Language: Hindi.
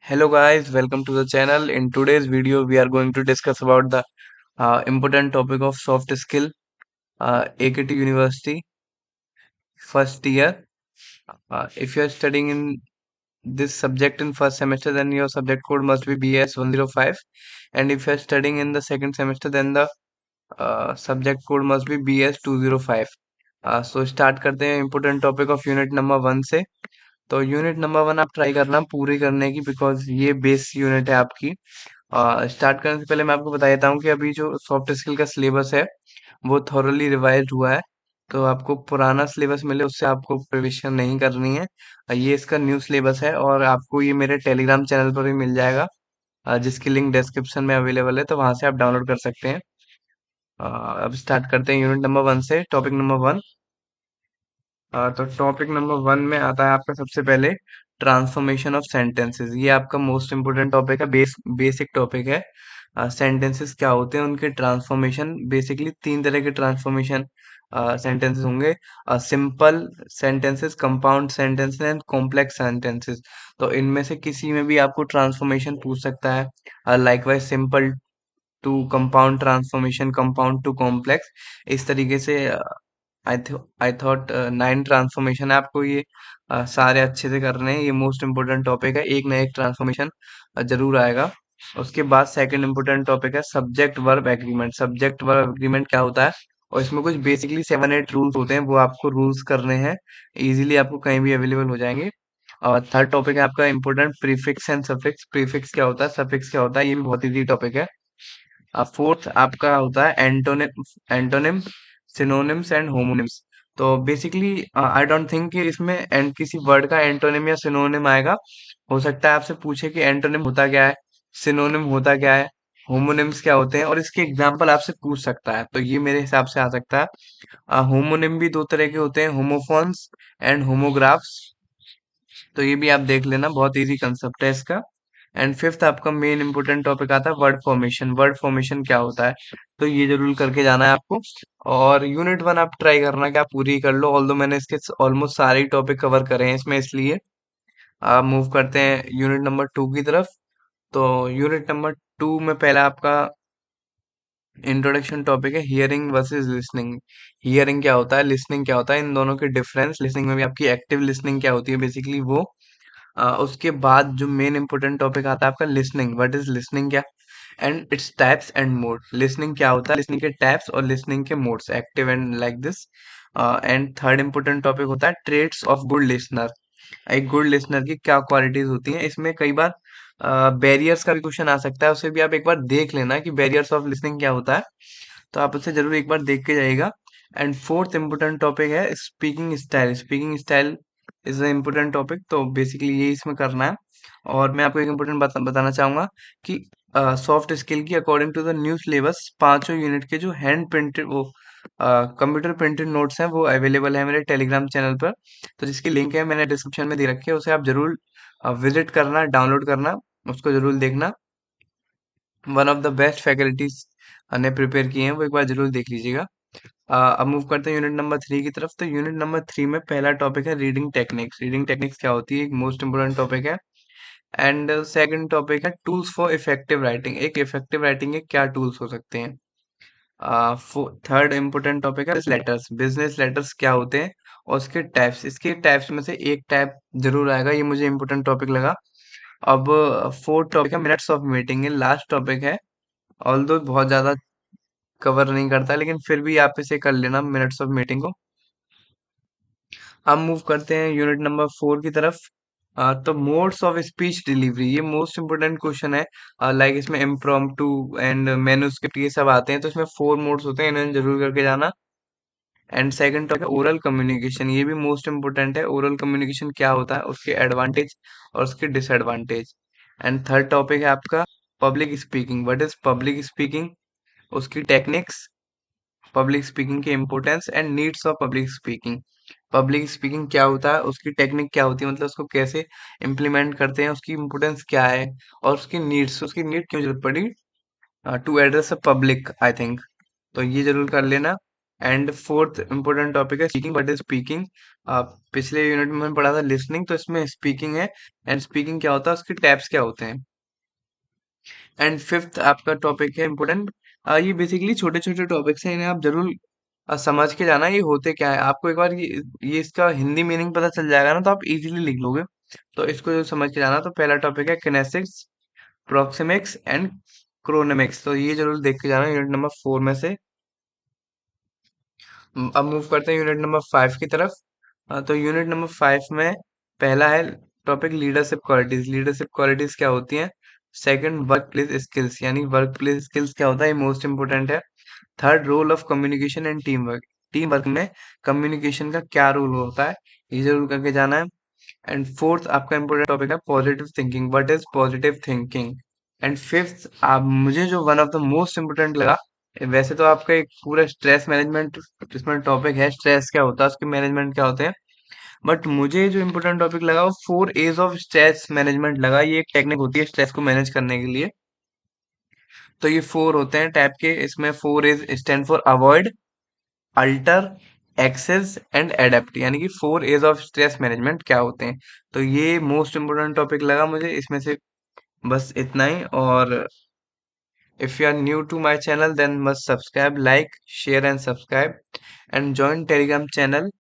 Hello guys, welcome to the channel. In today's video, we are going to discuss about the important topic of soft skill, AKT University first year. If you are studying in this subject in first semester, then your subject code must be BS105, and if you are studying in the second semester, then the subject code must be BS205. So start करते हैं important topic of unit number 1 से। तो यूनिट नंबर 1 आप ट्राई करना पूरी करने की, बिकॉज ये बेस यूनिट है आपकी। स्टार्ट करने से पहले मैं आपको बता देता हूँ कि अभी जो सॉफ्ट स्किल का सिलेबस है वो थॉरली रिवाइज हुआ है। तो आपको पुराना सिलेबस मिले उससे आपको प्रिपरेशन नहीं करनी है। ये इसका न्यू सिलेबस है और आपको ये मेरे टेलीग्राम चैनल पर भी मिल जाएगा, जिसकी लिंक डिस्क्रिप्शन में अवेलेबल है, तो वहां से आप डाउनलोड कर सकते हैं। अब स्टार्ट करते हैं यूनिट नंबर 1 से, टॉपिक नंबर 1। तो टॉपिक नंबर 1 में आता है आपका सबसे पहले ट्रांसफॉर्मेशन ऑफ सेंटेंसेस। ये आपका मोस्ट इंपोर्टेंट टॉपिक है, बेसिक टॉपिक है। सेंटेंसेस क्या होते हैं, उनके ट्रांसफॉर्मेशन। बेसिकली तीन तरह के ट्रांसफॉर्मेशन सेंटेंसेस होंगे: simple sentences, compound sentences and complex sentences. तो इनमें से किसी में भी आपको ट्रांसफॉर्मेशन पूछ सकता है। Likewise simple to compound transformation, compound to complex, इस तरीके से। आई थॉट 9 ट्रांसफॉर्मेशन है आपको ये सारे अच्छे से करने हैं। ये मोस्ट इंपोर्टेंट टॉपिक है, एक ना एक ट्रांसफॉर्मेशन जरूर आएगा। उसके बाद सेकंड इंपोर्टेंट टॉपिक है subject verb agreement. Subject verb agreement क्या होता है, और इसमें कुछ बेसिकली 7-8 रूल्स होते हैं, वो आपको रूल्स करने हैं। इजीली आपको कहीं भी अवेलेबल हो जाएंगे। और थर्ड टॉपिक है आपका important prefix and suffix. Prefix क्या होता है, सफिक्स क्या होता है, ये भी बहुत इजी टॉपिक है। फोर्थ आपका होता है एंटोनिम, सिनोनिम्स एंड होमोनिम्स। तो बेसिकली आई डोंट थिंक कि इसमें किसी वर्ड का एंटोनिम या सिनोनिम आएगा। हो सकता है आपसे पूछे कि एंटोनिम होता क्या है, सिनोनिम होता क्या है, होमोनिम्स क्या होते हैं, और इसके एग्जाम्पल आपसे पूछ सकता है। तो ये मेरे हिसाब से आ सकता है। होमोनिम भी दो तरह के होते हैं, होमोफोन्स एंड होमोग्राफ्स। तो ये भी आप देख लेना, बहुत इजी कंसेप्ट है इसका। एंड फिफ्थ आपका मेन इंपोर्टेंट टॉपिक आता है वर्ड फॉर्मेशन। वर्ड फॉर्मेशन क्या होता है, तो ये जरूर करके जाना है आपको। और यूनिट 1 आप ट्राई करना कि आप पूरी कर लो, ऑल्दो मैंने इसके ऑलमोस्ट सारे ही टॉपिक कवर करे हैं इसमें, इसलिए आप मूव करते हैं यूनिट नंबर 2 की तरफ। तो यूनिट नंबर 2 में पहला आपका इंट्रोडक्शन टॉपिक है हियरिंग वर्सेस लिसनिंग। हियरिंग क्या होता है, लिसनिंग क्या होता है, इन दोनों के डिफरेंस। लिसनिंग में भी आपकी एक्टिव लिसनिंग क्या होती है, बेसिकली वो। उसके बाद जो मेन इंपोर्टेंट टॉपिक आता है आपका लिसनिंग। व्हाट इज लिसनिंग, क्या and its types and mode. Listening क्या होता है, लिसनिंग के टाइप्स और लिसनिंग के modes, active and like this. And third important topic होता है ट्रेट्स ऑफ गुड लिसनर। एक गुड लिसनर की क्या क्वालिटीज होती हैं। इसमें कई बार बैरियर्स का भी क्वेश्चन आ सकता है, उसे भी आप एक बार देख लेना कि बैरियर्स ऑफ लिसनिंग क्या होता है। तो आप उसे जरूर एक बार देख के जाइएगा। एंड फोर्थ इंपोर्टेंट टॉपिक है speaking style. Speaking style is a important topic, तो बेसिकली यही इसमें करना है। और मैं आपको एक इम्पोर्टेंट बताना चाहूंगा कि सॉफ्ट स्किल की according to the new syllabus पांचों यूनिट के जो हैंड प्रिंटेड वो कंप्यूटर प्रिंटेड नोट्स हैं वो अवेलेबल है मेरे टेलीग्राम चैनल पर। तो जिसकी लिंक है मैंने डिस्क्रिप्शन में दे रखी है, उसे आप जरूर विजिट करना, डाउनलोड करना, उसको जरूर देखना। One of the best faculties ने प्रिपेयर किए हैं, वो एक बार जरूर देख लीजिएगा। अब मूव करते हैं यूनिट नंबर 3 की तरफ। तो यूनिट नंबर 3 में पहला टॉपिक है रीडिंग टेक्निक्स। रीडिंग टेक्निक्स क्या होती है, एक मोस्ट इंपोर्टेंट टॉपिक है। एंड सेकंड टॉपिक है टूल्स फॉर इफेक्टिव राइटिंग। एक इफेक्टिव राइटिंग के क्या टूल्स हो सकते हैं। थर्ड इंपोर्टेंट टॉपिक है लेटर्स। बिजनेस लेटर्स क्या होते हैं और उसके टाइप्स। इसके टाइप्स में से एक टाइप जरूर आएगा, ये मुझे इंपोर्टेंट टॉपिक लगा। अब फोर्थ टॉपिक है मिनट्स ऑफ मीटिंग। ये लास्ट टॉपिक है, ऑल्दो बहुत ज्यादा कवर नहीं करता है, लेकिन फिर भी आप इसे कर लेना, मिनट्स ऑफ मीटिंग को। अब मूव करते हैं यूनिट नंबर 4 की तरफ। तो मोड्स ऑफ स्पीच डिलीवरी, ये मोस्ट इंपोर्टेंट क्वेश्चन है। लाइक इसमें इम्प्रॉम्प्टू एंड मैन्युस्क्रिप्ट ये सब आते हैं, तो इसमें 4 मोड्स होते हैं, इन्हें जरूर करके जाना। एंड सेकंड टॉपिक है ओरल कम्युनिकेशन। ये भी मोस्ट इंपोर्टेंट है, ओरल कम्युनिकेशन क्या होता है, उसके एडवांटेज और उसके डिसएडवांटेज। एंड थर्ड टॉपिक है आपका public speaking. What is public speaking, उसकी टेक्निक्स, पब्लिक स्पीकिंग की importance and needs of public speaking. Public speaking क्या होता है, उसकी टेक्निक क्या होती है, मतलब उसको कैसे इम्प्लीमेंट करते हैं, उसकी इम्पोर्टेंस क्या है, और उसकी नीड्स, उसकी नीड क्यों जरूरत पड़ी to address a public, I think. तो ये जरूर कर लेना। एंड फोर्थ इम्पोर्टेंट टॉपिक है स्पीकिंग। What is speaking? पिछले यूनिट में मैंने पढ़ा था लिसनिंग, तो इसमें स्पीकिंग है, एंड स्पीकिंग क्या होता है, उसके टाइप्स क्या होते हैं। एंड फिफ्थ आपका टॉपिक है इम्पोर्टेंट। ये बेसिकली छोटे छोटे टॉपिक्स हैं, इन्हें आप जरूर समझ के जाना ये होते क्या है। आपको एक बार ये इसका हिंदी मीनिंग पता चल जाएगा ना, तो आप इजीली लिख लोगे। तो इसको जो समझ के जाना, तो पहला टॉपिक है किनेसिक्स, प्रोक्सिमिक्स एंड क्रोनेमिक्स। तो ये जरूर देख के जाना यूनिट नंबर 4 में से। अब मूव करते हैं यूनिट नंबर 5 की तरफ। तो यूनिट नंबर 5 में पहला है topic leadership qualities. Leadership qualities क्या होती हैं? सेकंड वर्क प्लेस स्किल्स, यानी वर्क प्लेस स्किल्स क्या होता है, ये मोस्ट इंपोर्टेंट है। Third role of communication and teamwork. Teamwork में कम्युनिकेशन का क्या रोल होता है, ये जरूर करके जाना है। एंड फोर्थ आपका इंपॉर्टेंट टॉपिक है positive thinking. What is positive thinking? And fifth, आप मुझे जो one of the most important लगा, वैसे तो आपका एक पूरा स्ट्रेस मैनेजमेंट इसमें टॉपिक है, स्ट्रेस क्या होता है, उसके मैनेजमेंट क्या होते हैं, बट मुझे जो इम्पोर्टेंट टॉपिक लगा वो 4 A's ऑफ स्ट्रेस मैनेजमेंट लगा। ये एक टेक्निक होती है स्ट्रेस को मैनेज करने के लिए। तो ये 4 होते हैं टाइप के। इसमें 4 A's stand for avoid, alter, access and adapt, यानी कि 4 A's ऑफ स्ट्रेस मैनेजमेंट क्या होते हैं। तो ये मोस्ट इम्पोर्टेंट टॉपिक लगा मुझे इसमें से। बस इतना ही। और if you are new to my channel, then must subscribe, like, share and subscribe, and join Telegram channel